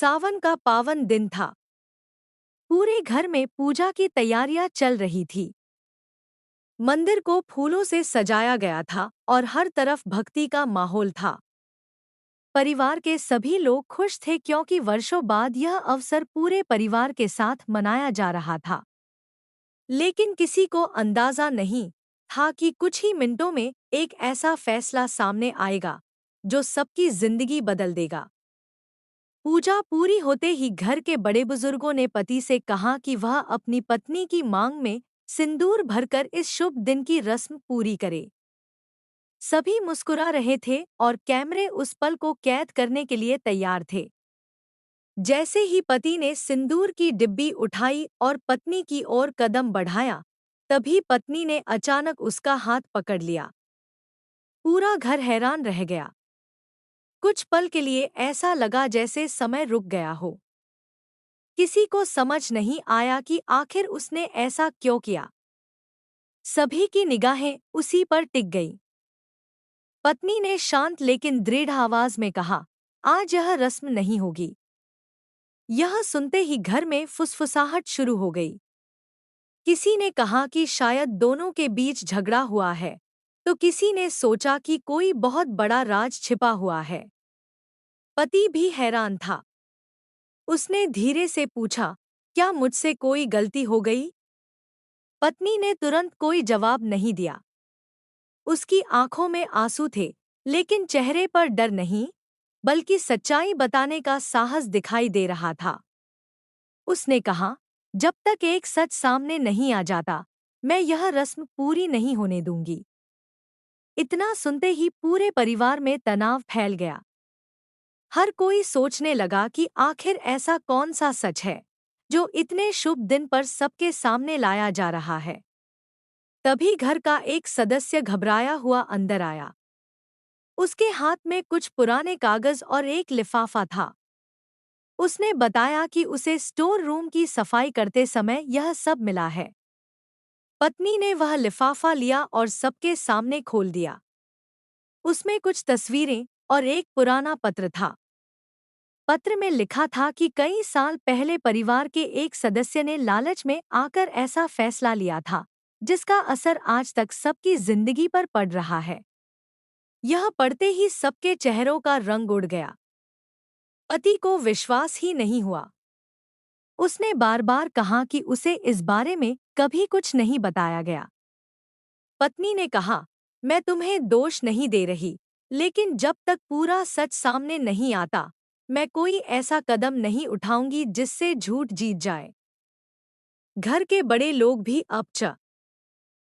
सावन का पावन दिन था। पूरे घर में पूजा की तैयारियां चल रही थी। मंदिर को फूलों से सजाया गया था और हर तरफ भक्ति का माहौल था। परिवार के सभी लोग खुश थे क्योंकि वर्षों बाद यह अवसर पूरे परिवार के साथ मनाया जा रहा था। लेकिन किसी को अंदाजा नहीं था कि कुछ ही मिनटों में एक ऐसा फैसला सामने आएगा जो सबकी जिंदगी बदल देगा। पूजा पूरी होते ही घर के बड़े बुजुर्गों ने पति से कहा कि वह अपनी पत्नी की मांग में सिंदूर भरकर इस शुभ दिन की रस्म पूरी करे। सभी मुस्कुरा रहे थे और कैमरे उस पल को कैद करने के लिए तैयार थे। जैसे ही पति ने सिंदूर की डिब्बी उठाई और पत्नी की ओर कदम बढ़ाया, तभी पत्नी ने अचानक उसका हाथ पकड़ लिया। पूरा घर हैरान रह गया। कुछ पल के लिए ऐसा लगा जैसे समय रुक गया हो। किसी को समझ नहीं आया कि आखिर उसने ऐसा क्यों किया। सभी की निगाहें उसी पर टिक गईं। पत्नी ने शांत लेकिन दृढ़ आवाज में कहा, आज यह रस्म नहीं होगी। यह सुनते ही घर में फुसफुसाहट शुरू हो गई। किसी ने कहा कि शायद दोनों के बीच झगड़ा हुआ है, तो किसी ने सोचा कि कोई बहुत बड़ा राज छिपा हुआ है। पति भी हैरान था। उसने धीरे से पूछा, क्या मुझसे कोई गलती हो गई? पत्नी ने तुरंत कोई जवाब नहीं दिया। उसकी आंखों में आंसू थे, लेकिन चेहरे पर डर नहीं, बल्कि सच्चाई बताने का साहस दिखाई दे रहा था। उसने कहा, जब तक एक सच सामने नहीं आ जाता, मैं यह रस्म पूरी नहीं होने दूंगी। इतना सुनते ही पूरे परिवार में तनाव फैल गया। हर कोई सोचने लगा कि आखिर ऐसा कौन सा सच है जो इतने शुभ दिन पर सबके सामने लाया जा रहा है। तभी घर का एक सदस्य घबराया हुआ अंदर आया। उसके हाथ में कुछ पुराने कागज और एक लिफाफा था। उसने बताया कि उसे स्टोर रूम की सफाई करते समय यह सब मिला है। पत्नी ने वह लिफाफा लिया और सबके सामने खोल दिया। उसमें कुछ तस्वीरें और एक पुराना पत्र था। पत्र में लिखा था कि कई साल पहले परिवार के एक सदस्य ने लालच में आकर ऐसा फैसला लिया था, जिसका असर आज तक सबकी जिंदगी पर पड़ रहा है। यह पढ़ते ही सबके चेहरों का रंग उड़ गया। पति को विश्वास ही नहीं हुआ। उसने बार बार कहा कि उसे इस बारे में कभी कुछ नहीं बताया गया। पत्नी ने कहा, मैं तुम्हें दोष नहीं दे रही, लेकिन जब तक पूरा सच सामने नहीं आता, मैं कोई ऐसा कदम नहीं उठाऊंगी जिससे झूठ जीत जाए। घर के बड़े लोग भी अब